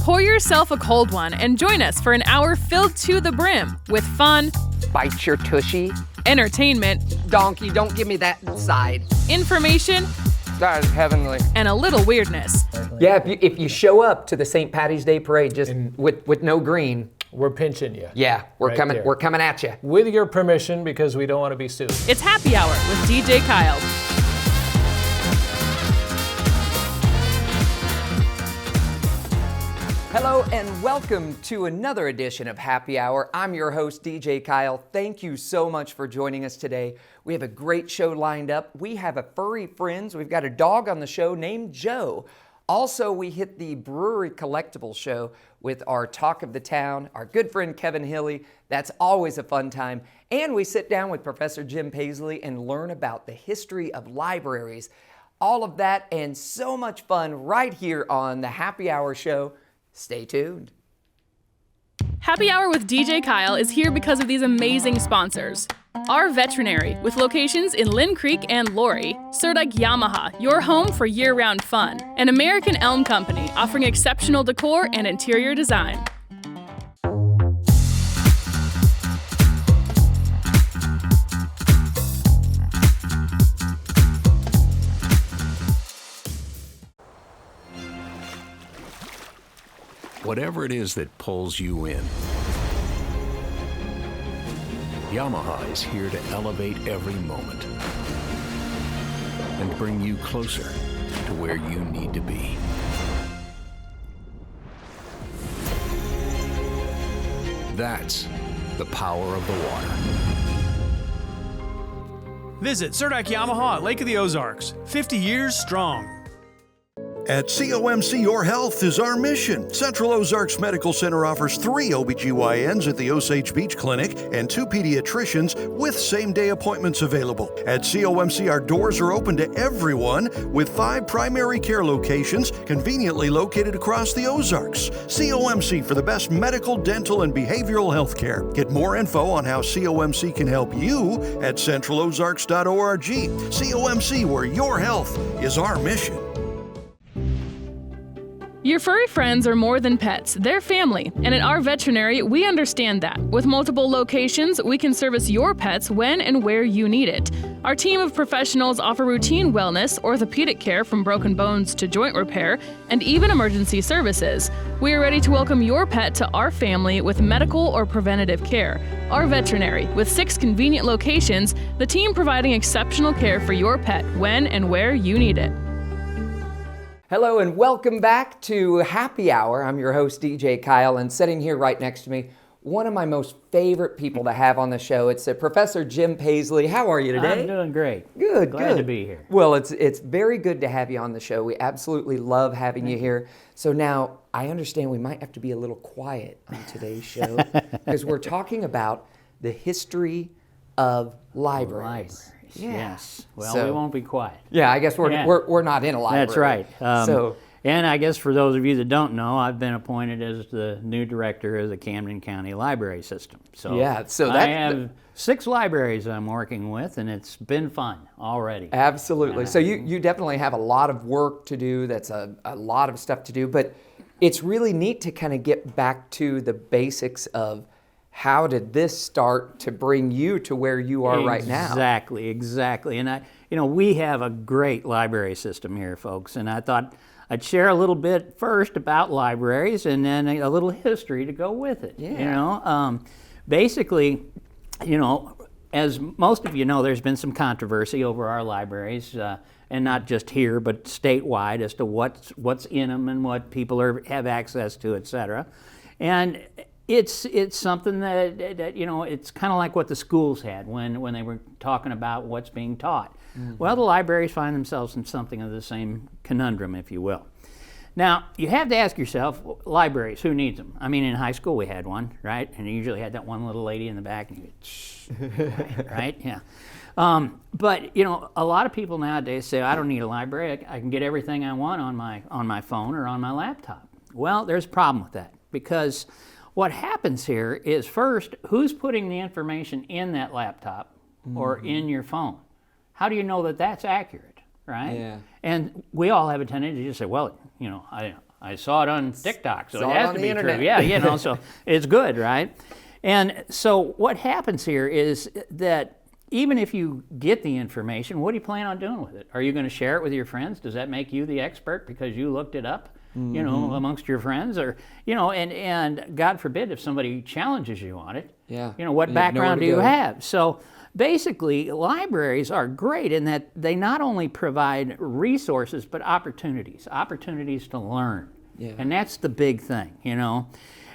Pour yourself a cold one and join us for an hour filled to the brim with fun, Bite your tushy. entertainment, Donkey, don't give me that side. information, That is heavenly. and a little weirdness. Yeah, if you show up to the St. Patty's Day parade just with no green, We're pinching you. yeah, we're Right coming. there. We're coming at you. With your permission, because we don't want to be sued. It's Happy Hour with DJ Kyle. Hello and welcome to another edition of Happy Hour. I'm your host, DJ Kyle. Thank you so much for joining us today. We have a great show lined up. We have a furry friends. We've got a dog on the show named Joe. Also, we hit the Brewery Collectibles show with our Talk of the Town, our good friend Kevin Hilly. That's always a fun time. And we sit down with Professor Jim Paisley and learn about the history of libraries. All of that and so much fun right here on the Happy Hour show. Stay tuned. Happy Hour with DJ Kyle is here because of these amazing sponsors. Our Veterinary, with locations in Lynn Creek and Lori. Serdike Yamaha, your home for year-round fun. And American Elm Company, offering exceptional decor and interior design. Whatever it is that pulls you in, Yamaha is here to elevate every moment and bring you closer to where you need to be. That's the power of the water. Visit Serdike Yamaha at Lake of the Ozarks, 50 years strong. At COMC, your health is our mission. Central Ozarks Medical Center offers 3 OBGYNs at the Osage Beach Clinic and 2 pediatricians with same-day appointments available. At COMC, our doors are open to everyone with 5 primary care locations conveniently located across the Ozarks. COMC for the best medical, dental, and behavioral health care. Get more info on how COMC can help you at centralozarks.org. COMC, where your health is our mission. Your furry friends are more than pets, they're family, and at our veterinary, we understand that. With multiple locations, we can service your pets when and where you need it. Our team of professionals offer routine wellness, orthopedic care from broken bones to joint repair, and even emergency services. We are ready to welcome your pet to our family with medical or preventative care. Our veterinary, with 6 convenient locations, the team providing exceptional care for your pet when and where you need it. Hello and welcome back to Happy Hour. I'm your host, DJ Kyle, and sitting here right next to me, one of my most favorite people to have on the show. It's Professor Jim Paisley. How are you today? I'm doing great. Good, Glad good. to be here. Well, it's very good to have you on the show. We absolutely love having you here. So now, I understand we might have to be a little quiet on today's show because we're talking about the history of libraries. Yes. Well, So- we won't be quiet. Yeah, I guess Yeah. we're not in a library. That's right. So and I guess for those of you that don't know, I've been appointed as the new director of the Camden County Library System. So Yeah, so I that- have 6 libraries I'm working with, and it's been fun already. absolutely. So you definitely have a lot of work to do. That's a lot of stuff to do, but it's really neat to kind of get back to the basics of how did this start to bring you to where you are right now? Exactly. And we have a great library system here, folks. And I thought I'd share a little bit first about libraries, and then a little history to go with it. Yeah. Basically, as most of you know, there's been some controversy over our libraries, and not just here, but statewide, as to what's in them and what people have access to, et cetera. And it's something that it's kind of like what the schools had when they were talking about what's being taught. Mm-hmm. Well, the libraries find themselves in something of the same conundrum, if you will. Now, you have to ask yourself, libraries, who needs them? I mean, in high school we had one, right? And you usually had that one little lady in the back, and you go, shh, right? Yeah. But a lot of people nowadays say, I don't need a library. I can get everything I want on my phone or on my laptop. Well, there's a problem with that, because what happens here is, first, who's putting the information in that laptop or in your phone? How do you know that that's accurate, right? Yeah. And we all have a tendency to just say, well, I saw it on TikTok, so Saw it it has on to the be internet. true. Yeah, so it's good, right? And so what happens here is that even if you get the information, what do you plan on doing with it? Are you going to share it with your friends? Does that make you the expert because you looked it up, amongst your friends? Or, and God forbid if somebody challenges you on it, Yeah. what You have nowhere background to do you go. have? So basically, libraries are great in that they not only provide resources, but opportunities to learn. Yeah. And that's the big thing,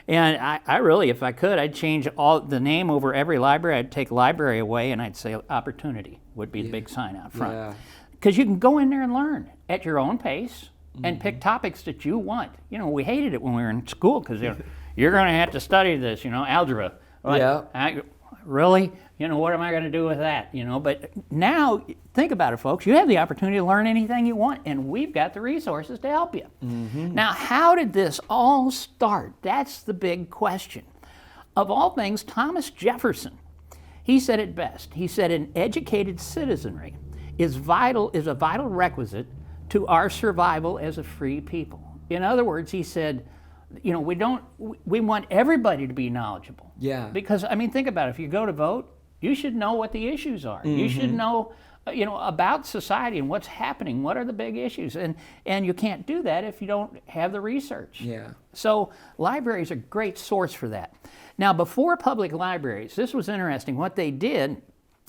And I really, if I could, I'd change all the name over every library. I'd take library away and I'd say opportunity would be the big sign out front. Yeah. Because you can go in there and learn at your own pace and pick topics that you want. We hated it when we were in school because you're going to have to study this, algebra. Like, Yeah. Really? What am I going to do with that? But now, think about it, folks. You have the opportunity to learn anything you want, and we've got the resources to help you. Now, how did this all start? That's the big question. Of all things, Thomas Jefferson, he said it best. He said, an educated citizenry is a vital requisite to our survival as a free people. In other words, he said, we want everybody to be knowledgeable. Yeah. Because, think about it. If you go to vote, you should know what the issues are. You should know, about society and what's happening. What are the big issues? And you can't do that if you don't have the research. Yeah. So libraries are a great source for that. Now, before public libraries, this was interesting. What they did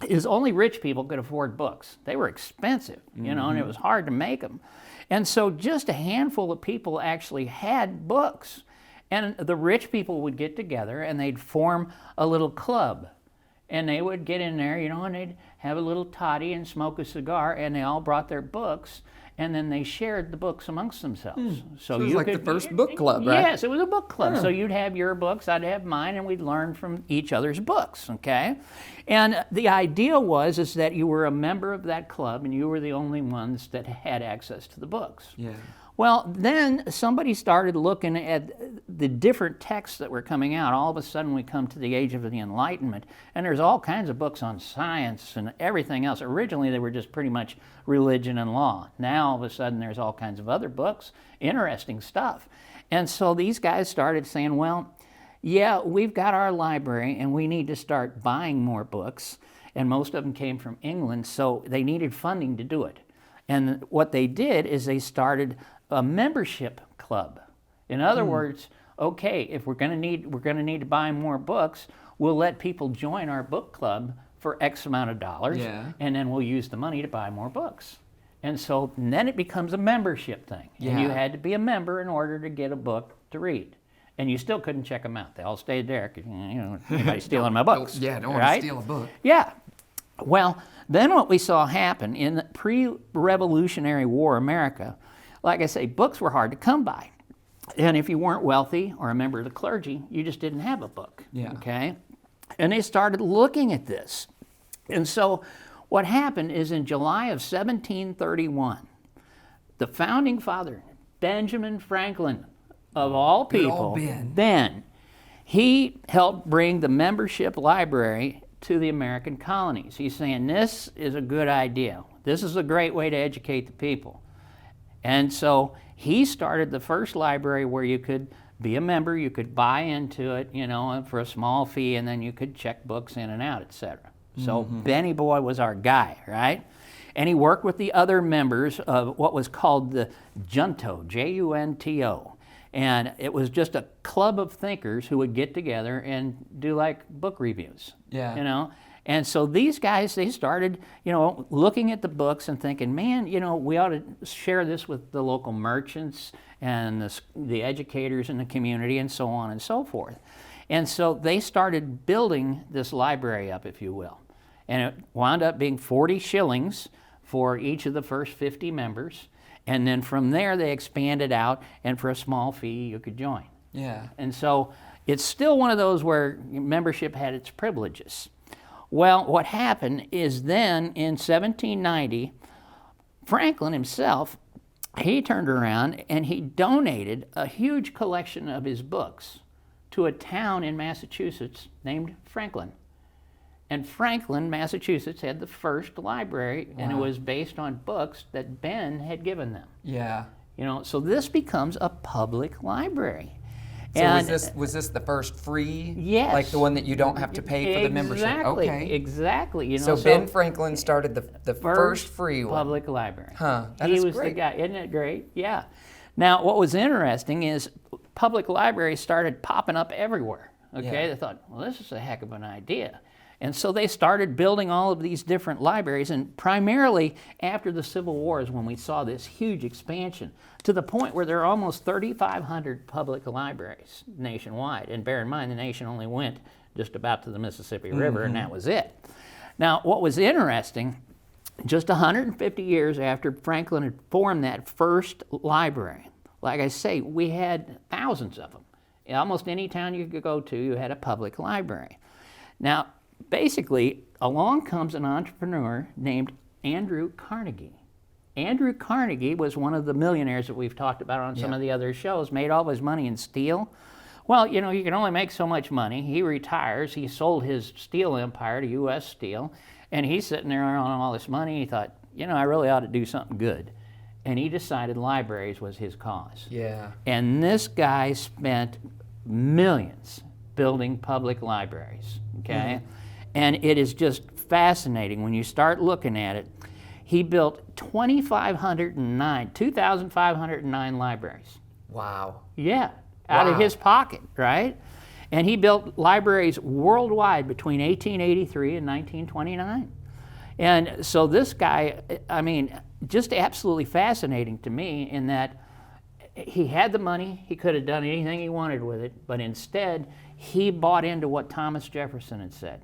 is only rich people could afford books. They were expensive, and it was hard to make them. And so just a handful of people actually had books. And the rich people would get together and they'd form a little club. And they would get in there, and they'd have a little toddy and smoke a cigar, and they all brought their books, and then they shared the books amongst themselves. So it was like the first book club, right? Yes, it was a book club. So you'd have your books, I'd have mine, and we'd learn from each other's books, okay? And the idea is that you were a member of that club, and you were the only ones that had access to the books. Yeah. Well, then somebody started looking at the different texts that were coming out. All of a sudden we come to the age of the Enlightenment, and there's all kinds of books on science and everything else. Originally they were just pretty much religion and law. Now all of a sudden there's all kinds of other books, interesting stuff. And so these guys started saying, well, yeah, we've got our library and we need to start buying more books. And most of them came from England, so they needed funding to do it. And what they did is they started a membership club. In other words, okay, if we're going to need to buy more books, we'll let people join our book club for X amount of dollars, and then we'll use the money to buy more books. And so then it becomes a membership thing. And you had to be a member in order to get a book to read. And you still couldn't check them out. They all stayed there because, anybody's stealing my books. Don't want right? to steal a book. Yeah. Well, then what we saw happen in the pre-Revolutionary War America, like I say, books were hard to come by. And if you weren't wealthy or a member of the clergy, you just didn't have a book. Yeah. Okay? And they started looking at this. And so what happened is in July of 1731, the founding father, Benjamin Franklin, of all people, Ben, he helped bring the membership library to the American colonies. He's saying this is a good idea. This is a great way to educate the people. And so he started the first library where you could be a member, you could buy into it, for a small fee, and then you could check books in and out, etc. So Benny Boy was our guy, right? And he worked with the other members of what was called the Junto, Junto. And it was just a club of thinkers who would get together and do like book reviews. Yeah. And so these guys, they started, looking at the books and thinking, man, we ought to share this with the local merchants and the educators in the community and so on and so forth. And so they started building this library up, if you will. And it wound up being 40 shillings for each of the first 50 members. And then from there, they expanded out, and for a small fee, you could join. Yeah. And so it's still one of those where membership had its privileges. Well, what happened is then in 1790, Franklin himself, he turned around and he donated a huge collection of his books to a town in Massachusetts named Franklin. And Franklin, Massachusetts, had the first library, and it was based on books that Ben had given them. Yeah. You know, so this becomes a public library. So And was this the first free? Yes. Like the one that you don't have to pay for the membership? Exactly, Okay. exactly. You know, So Ben Franklin started the first free one. public library. Huh, that he is was the great. guy. Isn't it great? Yeah. Now, what was interesting is public libraries started popping up everywhere. Okay, Yeah. they thought, well, this is a heck of an idea. And so they started building all of these different libraries, and primarily after the Civil War is when we saw this huge expansion to the point where there are almost 3,500 public libraries nationwide. And bear in mind, the nation only went just about to the Mississippi River, and that was it. Now, what was interesting, just 150 years after Franklin had formed that first library, like I say, we had thousands of them. In almost any town you could go to, you had a public library. Now, basically, along comes an entrepreneur named Andrew Carnegie. Andrew Carnegie was one of the millionaires that we've talked about on some of the other shows, made all of his money in steel. Well, you know, you can only make so much money. He retires. He sold his steel empire to U.S. Steel, and he's sitting there on all this money. He thought, you know, I really ought to do something good. And he decided libraries was his cause. Yeah. And this guy spent millions building public libraries, okay? And it is just fascinating when you start looking at it. He built 2,509 libraries. Wow. Yeah, out of Wow. his pocket, right? And he built libraries worldwide between 1883 and 1929. And so this guy, I mean, just absolutely fascinating to me in that he had the money, he could have done anything he wanted with it, but instead he bought into what Thomas Jefferson had said,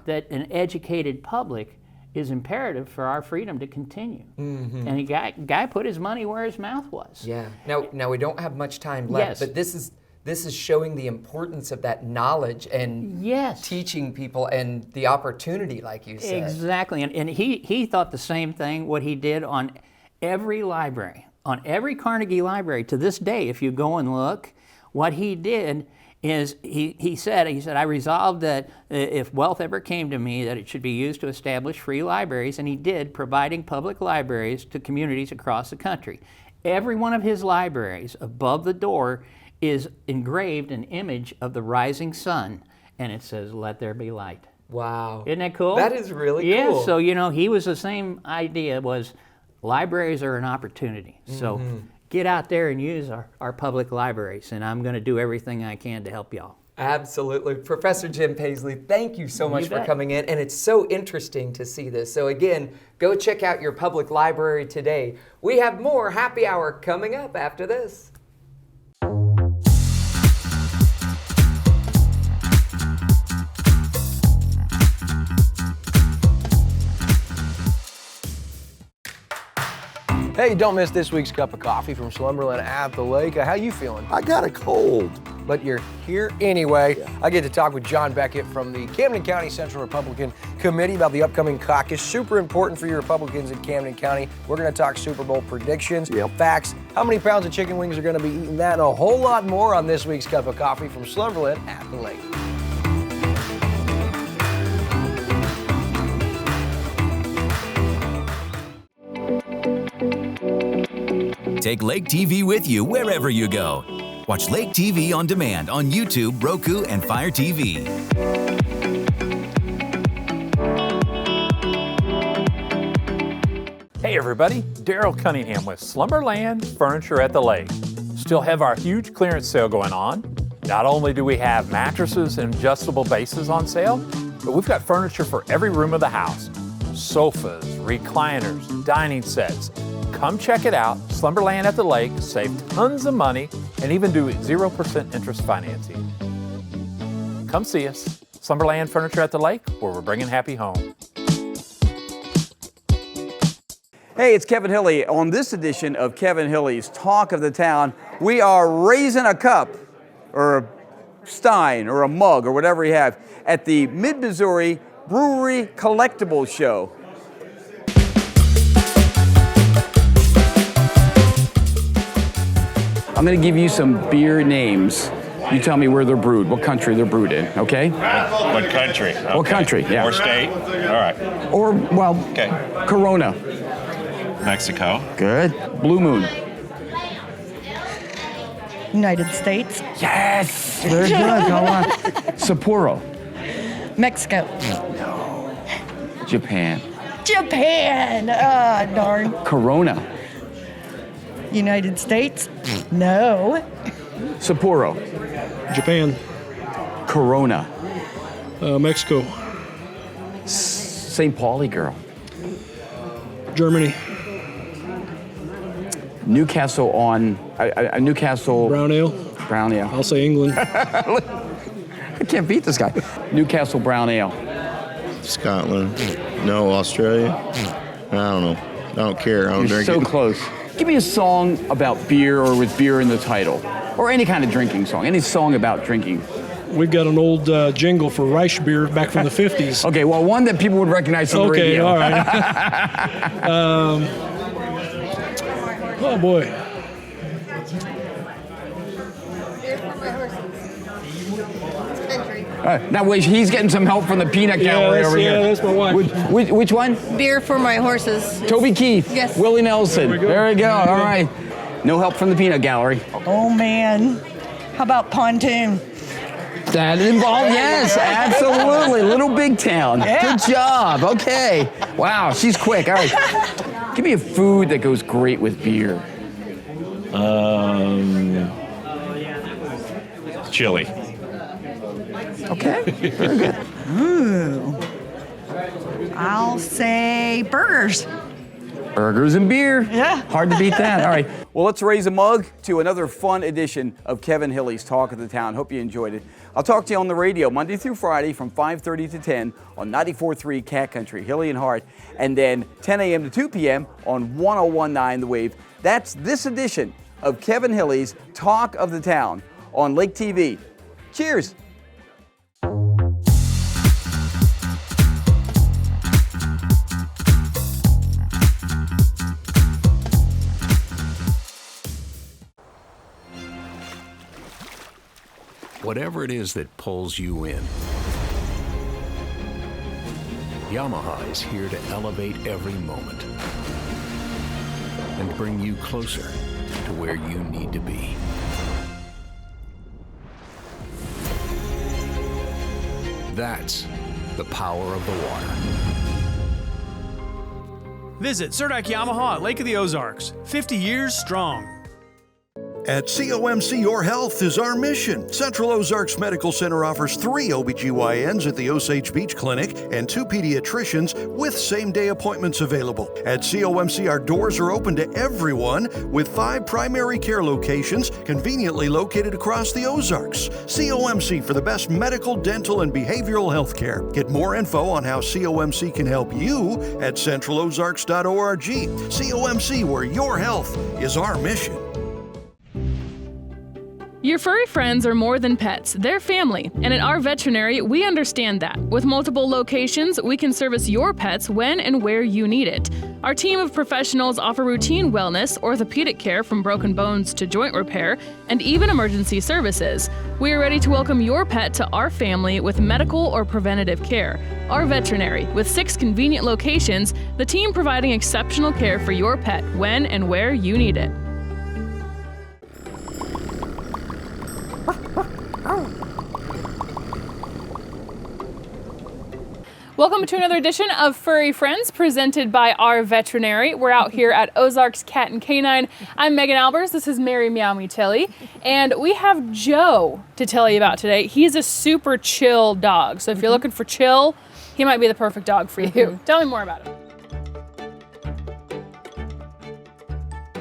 that an educated public is imperative for our freedom to continue. And the guy put his money where his mouth was. Yeah. Now we don't have much time left, Yes. but this is showing the importance of that knowledge and Yes. teaching people and the opportunity, like you said. Exactly, and he thought the same thing, what he did on every library, on every Carnegie library to this day, if you go and look, what he did is he said, I resolved that if wealth ever came to me, that it should be used to establish free libraries, and he did, providing public libraries to communities across the country. Every one of his libraries, above the door, is engraved an image of the rising sun, and it says, "Let there be light." Wow. Isn't that cool? That is really yeah, cool. Yeah, so you know, he was the same idea, was libraries are an opportunity. So get out there and use our public libraries, and I'm going to do everything I can to help y'all. Absolutely. Professor Jim Paisley, thank you so much for bet. coming in, and it's so interesting to see this. So again, go check out your public library today. We have more Happy Hour coming up after this. Hey, don't miss this week's cup of coffee from Slumberland at the Lake. How you feeling? I got a cold. But you're here anyway. I get to talk with John Beckett from the Camden County Central Republican Committee about the upcoming caucus. Super important for you Republicans in Camden County. We're going to talk Super Bowl predictions, facts, how many pounds of chicken wings are going to be eaten, that and a whole lot more on this week's cup of coffee from Slumberland at the Lake. Take Lake TV with you wherever you go. Watch Lake TV on demand on YouTube, Roku, and Fire TV. Hey everybody, Daryl Cunningham with Slumberland Furniture at the Lake. Still have our huge clearance sale going on. Not only do we have mattresses and adjustable bases on sale, but we've got furniture for every room of the house. Sofas, recliners, dining sets. Come check it out. Slumberland at the Lake. Save tons of money and even do 0% interest financing. Come see us. Slumberland Furniture at the Lake, where we're bringing happy home. Hey, it's Kevin Hilly. On this edition of Kevin Hilly's Talk of the Town, we are raising a cup or a stein or a mug or whatever you have at the Mid-Missouri Brewery Collectibles Show. I'm going to give you some beer names. You tell me where they're brewed, what country they're brewed in, okay? What country? Okay. What country, yeah. Or state? All right. Or, well, okay. Corona. Mexico. Good. Blue Moon. United States. Yes! Very good. Go on. Sapporo. Mexico. No. Japan. Japan. Darn. Corona. United States. No. Sapporo. Japan. Corona. Mexico. St. Pauli girl. Germany. Newcastle on Newcastle. Brown ale. Brown ale. I'll say England. I can't beat this guy. Newcastle brown ale. Scotland. No, Australia. I don't know. I don't care. I don't You're drink so it. close. Give me a song about beer or with beer in the title. Or any kind of drinking song. Any song about drinking. We've got an old jingle for Reich beer back from the 50s. Okay, well, one that people would recognize from the radio. Okay, all right. Oh, boy. Now, wait, he's getting some help from the peanut gallery over here. Yeah, that's my wife. Which one? Beer for my horses. Toby Keith. Yes. Willie Nelson. There we go. All right. No help from the peanut gallery. Oh, man. How about pontoon? That involved, yes, absolutely. Little Big Town. Yeah. Good job. Okay. Wow, she's quick. All right. Give me a food that goes great with beer. Chili. Okay. Very good. Ooh. I'll say burgers. Burgers and beer. Yeah. Hard to beat that. All right. Well, let's raise a mug to another fun edition of Kevin Hilly's Talk of the Town. Hope you enjoyed it. I'll talk to you on the radio Monday through Friday from 5:30 to 10 on 94.3 Cat Country, Hilly and Hart, and then 10 a.m. to 2 p.m. on 101.9 The Wave. That's this edition of Kevin Hilly's Talk of the Town on Lake TV. Cheers. Whatever it is that pulls you in, Yamaha is here to elevate every moment and bring you closer to where you need to be. That's the power of the water. Visit Surdak Yamaha at Lake of the Ozarks. 50 years strong. At COMC Your Health is our mission. Central Ozarks Medical Center offers 3 OBGYNs at the Osage Beach Clinic and 2 pediatricians with same-day appointments available. At COMC, our doors are open to everyone with 5 primary care locations conveniently located across the Ozarks. COMC for the best medical, dental, and behavioral health care. Get more info on how COMC can help you at centralozarks.org. COMC, where your health is our mission. Your furry friends are more than pets, they're family. And at our veterinary, we understand that. With multiple locations, we can service your pets when and where you need it. Our team of professionals offer routine wellness, orthopedic care from broken bones to joint repair, and even emergency services. We are ready to welcome your pet to our family with medical or preventative care. Our veterinary, with 6 convenient locations, the team providing exceptional care for your pet when and where you need it. Welcome to another edition of Furry Friends presented by our veterinary. We're out here at Ozarks Cat and Canine. I'm Megan Albers. This is Mary Meow Me Tilly. And we have Joe to tell you about today. He's a super chill dog. So if you're looking for chill, he might be the perfect dog for you. Tell me more about him.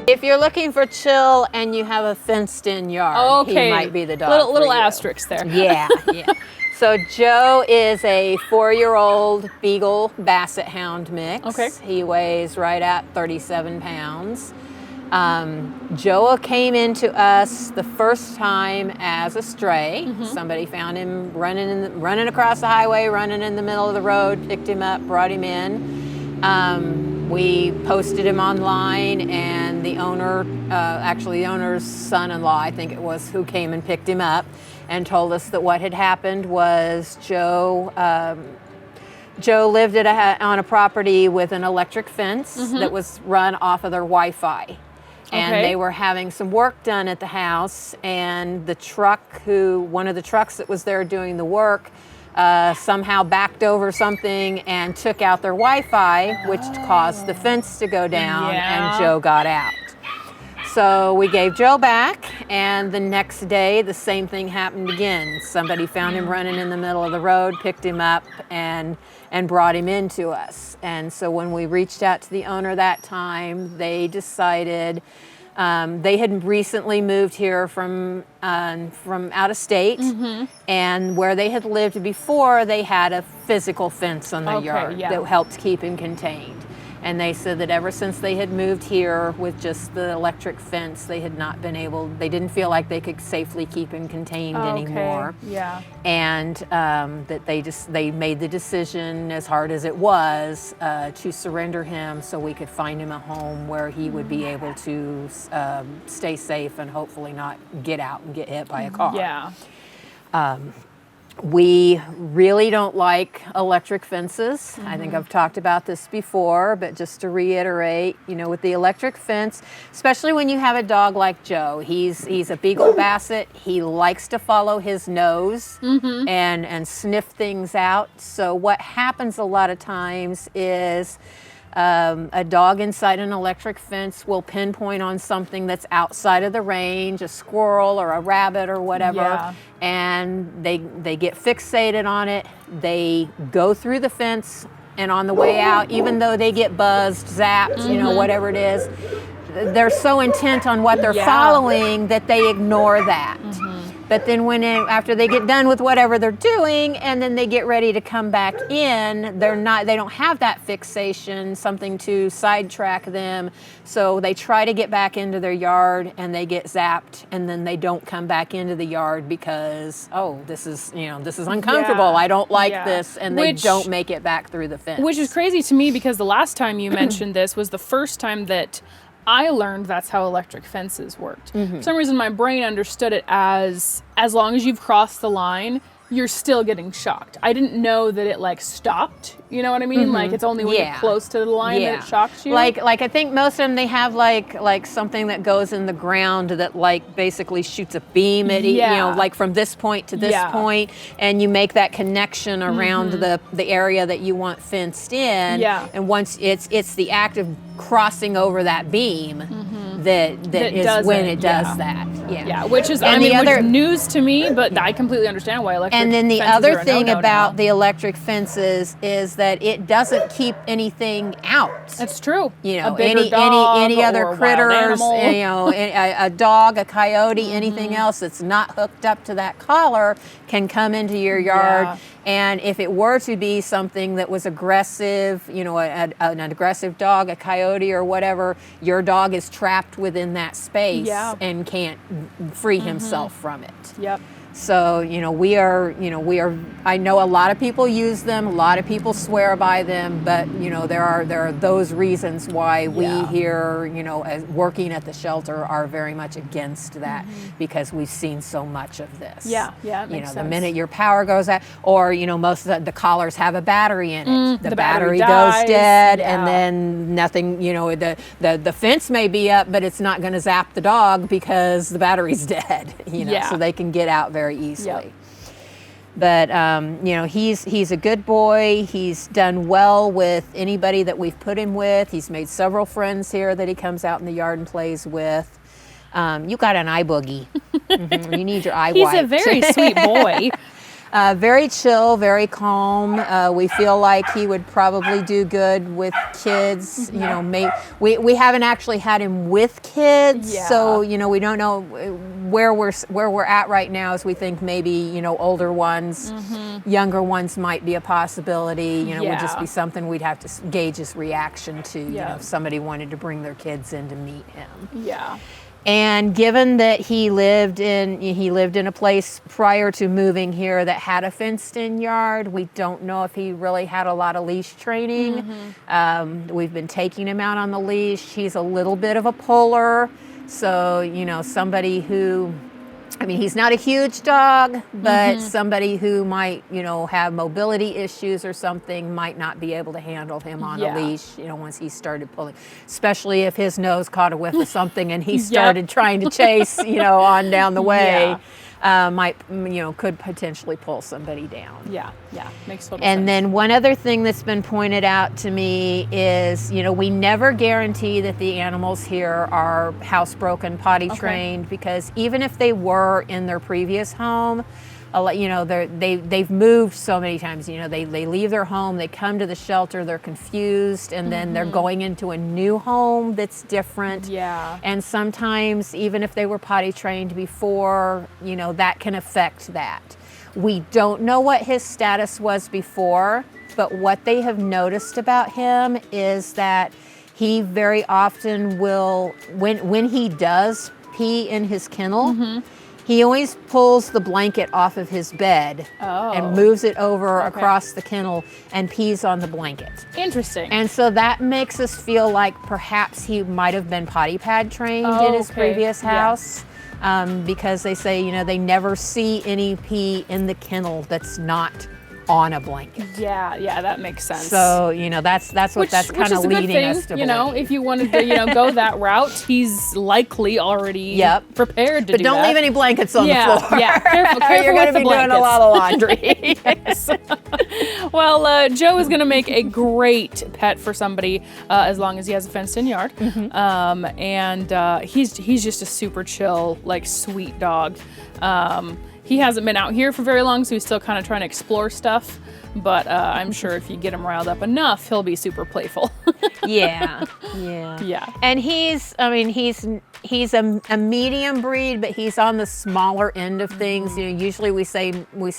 If you're looking for chill and you have a fenced-in yard, he might be the dog. Little asterisk there. Yeah, yeah. So Joe is a 4-year-old Beagle Basset Hound mix. Okay. He weighs right at 37 pounds. Joe came into us the first time as a stray. Mm-hmm. Somebody found him running across the highway, running in the middle of the road, picked him up, brought him in. We posted him online, and the owner, actually the owner's son-in-law, I think it was, who came and picked him up and told us that what had happened was Joe lived on a property with an electric fence that was run off of their Wi-Fi. and Okay. they were having some work done at the house, and one of the trucks that was there doing the work somehow backed over something and took out their Wi-Fi, which caused the fence to go down, Yeah. and Joe got out. So we gave Joe back, and the next day the same thing happened again. Somebody found him running in the middle of the road, picked him up, and brought him in to us. And so when we reached out to the owner that time, they decided they had recently moved here from out of state, and where they had lived before, they had a physical fence on the yard that helped keep him contained. And they said that ever since they had moved here with just the electric fence, they didn't feel like they could safely keep him contained anymore. Yeah. And that they made the decision, as hard as it was, to surrender him so we could find him a home where he would be able to stay safe and hopefully not get out and get hit by a car. Yeah. We really don't like electric fences. I think I've talked about this before, but just to reiterate, with the electric fence, especially when you have a dog like Joe, he's a Beagle Basset. He likes to follow his nose and sniff things out. So what happens a lot of times is a dog inside an electric fence will pinpoint on something that's outside of the range, a squirrel or a rabbit or whatever, and they get fixated on it. They go through the fence, and on the way out, even though they get buzzed, zapped, whatever it is, they're so intent on what they're following that they ignore that. But then after they get done with whatever they're doing and then they get ready to come back in, they don't have that fixation, something to sidetrack them. So they try to get back into their yard and they get zapped, and then they don't come back into the yard because, this is uncomfortable. I don't like this, and they don't make it back through the fence. Which is crazy to me because the last time you mentioned this was the first time that I learned that's how electric fences worked. For some reason, my brain understood it as long as you've crossed the line, you're still getting shocked. I didn't know that it stopped. You know what I mean? Like it's only when you're close to the line that it shocks you. Like I think most of them, they have like something that goes in the ground that basically shoots a beam at like from this point to this point, and you make that connection around the area that you want fenced in. And once it's the act of crossing over that beam that is when it does that. Which is which is news to me, but I completely understand why electric. And then the fences other are a thing no-no about now. the electric fences is that it doesn't keep anything out. That's true. A bigger any dog other or a wild critters, animal. a dog, a coyote, anything else that's not hooked up to that collar can come into your yard. And if it were to be something that was aggressive, an aggressive dog, a coyote or whatever, your dog is trapped within that space and can't free himself from it. Yep. So, we are, I know a lot of people use them, a lot of people swear by them, but, there are those reasons why we here, as working at the shelter are very much against that because we've seen so much of this. It makes The sense. minute your power goes out, or, most of the collars have a battery in it. The battery battery goes dies, dead and then nothing, the fence may be up, but it's not going to zap the dog because the battery's dead, so they can get out very easily. But he's a good boy. He's done well with anybody that we've put him with. He's made several friends here that he comes out in the yard and plays with. You got an eye boogie. You need your eye wiped. He's a very sweet boy. Very chill, very calm. We feel like he would probably do good with kids. We haven't actually had him with kids, so we don't know where we're at right now. As we think maybe older ones, younger ones might be a possibility. Would just be something we'd have to gauge his reaction to. If somebody wanted to bring their kids in to meet him. And given that he lived in a place prior to moving here that had a fenced-in yard, we don't know if he really had a lot of leash training. We've been taking him out on the leash. He's a little bit of a puller, so somebody who I mean, he's not a huge dog, but somebody who might, have mobility issues or something might not be able to handle him on a leash, once he started pulling, especially if his nose caught a whiff of something and he started trying to chase, on down the way. Could potentially pull somebody down. Yeah, makes total sense. And then one other thing that's been pointed out to me is, we never guarantee that the animals here are housebroken, potty trained, because even if they were in their previous home, they've moved so many times. They leave their home, they come to the shelter, they're confused, and then they're going into a new home that's different. Yeah. And sometimes, even if they were potty trained before, that can affect that. We don't know what his status was before, but what they have noticed about him is that he very often will, when he does pee in his kennel, he always pulls the blanket off of his bed and moves it over across the kennel and pees on the blanket. Interesting. And so that makes us feel like perhaps he might have been potty pad trained in his previous house. Because they say, they never see any pee in the kennel that's not on a blanket. Yeah, that makes sense. So, that's what that's kind of leading us to believe. If you wanted to, go that route, he's likely already prepared to but do don't that. leave any blankets on the floor. Yeah, careful You're going to be doing a lot of laundry. Yes. Well, Joe is going to make a great pet for somebody as long as he has a fenced-in yard. And he's just a super chill, sweet dog. He hasn't been out here for very long, so he's still kind of trying to explore stuff. But I'm sure if you get him riled up enough, he'll be super playful. Yeah. And he's a medium breed, but he's on the smaller end of things. Usually we say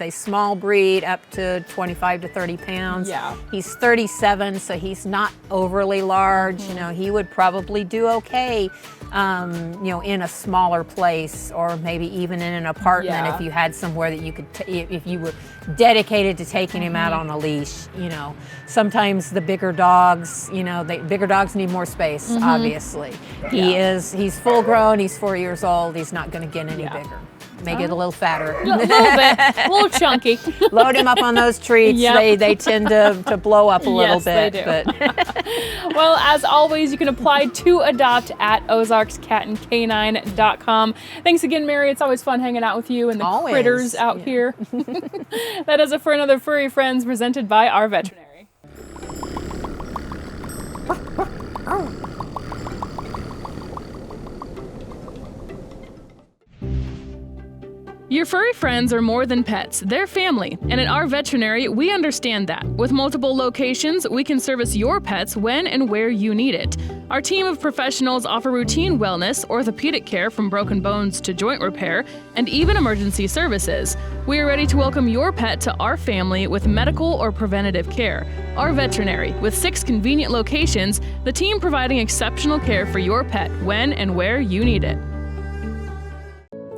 small breed up to 25 to 30 pounds. Yeah. He's 37, so he's not overly large. He would probably do okay. In a smaller place, or maybe even in an apartment if you had somewhere that you could, if you were dedicated to taking him out on a leash. Sometimes the bigger dogs, bigger dogs need more space. Obviously, he's full grown. He's 4 years old. He's not going to get any bigger. May get a little fatter. A little bit, a little chunky. Load him up on those treats. They tend to blow up a little bit. They do. But well, as always, you can apply to adopt at ozarkscatandcanine.com. Thanks again, Mary. It's always fun hanging out with you and the critters out here. That does it for another Furry Friends presented by our veterinary. Your furry friends are more than pets, they're family, and at our veterinary, we understand that. With multiple locations, we can service your pets when and where you need it. Our team of professionals offer routine wellness, orthopedic care from broken bones to joint repair, and even emergency services. We are ready to welcome your pet to our family with medical or preventative care. Our veterinary, with 6 convenient locations, the team providing exceptional care for your pet when and where you need it.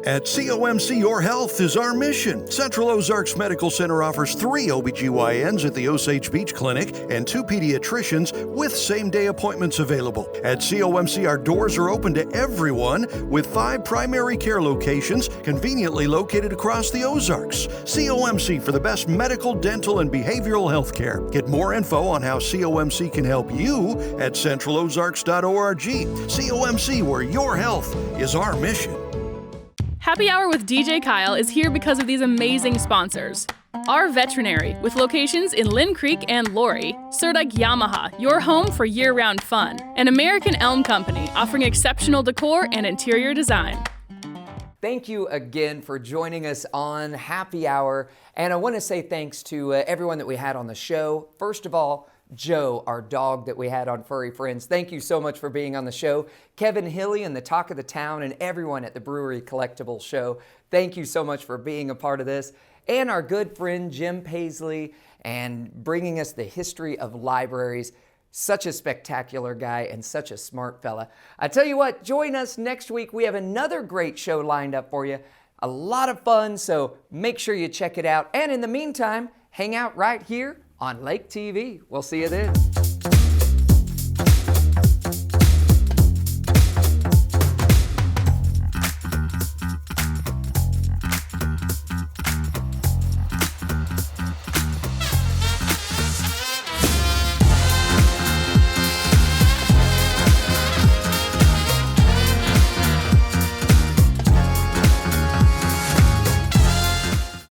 At COMC Your Health is our mission. Central Ozarks Medical Center offers 3 OBGYNs at the Osage Beach Clinic and 2 pediatricians with same-day appointments available. At COMC, our doors are open to everyone with 5 primary care locations conveniently located across the Ozarks. COMC for the best medical, dental, and behavioral health care. Get more info on how COMC can help you at centralozarks.org. COMC, where your health is our mission. Happy Hour with DJ Kyle is here because of these amazing sponsors. Our veterinary, with locations in Lynn Creek and Laurie. Surdike Yamaha, your home for year-round fun. And American Elm Company, offering exceptional decor and interior design. Thank you again for joining us on Happy Hour. And I want to say thanks to everyone that we had on the show. First of all, Joe, our dog that we had on Furry Friends. Thank you so much for being on the show. Kevin Hilly and the Talk of the Town and everyone at the Brewery Collectibles Show. Thank you so much for being a part of this. And our good friend Jim Paisley and bringing us the history of libraries. Such a spectacular guy and such a smart fella. I tell you what, join us next week. We have another great show lined up for you. A lot of fun, so make sure you check it out. And in the meantime, hang out right here on Lake TV. We'll see you then.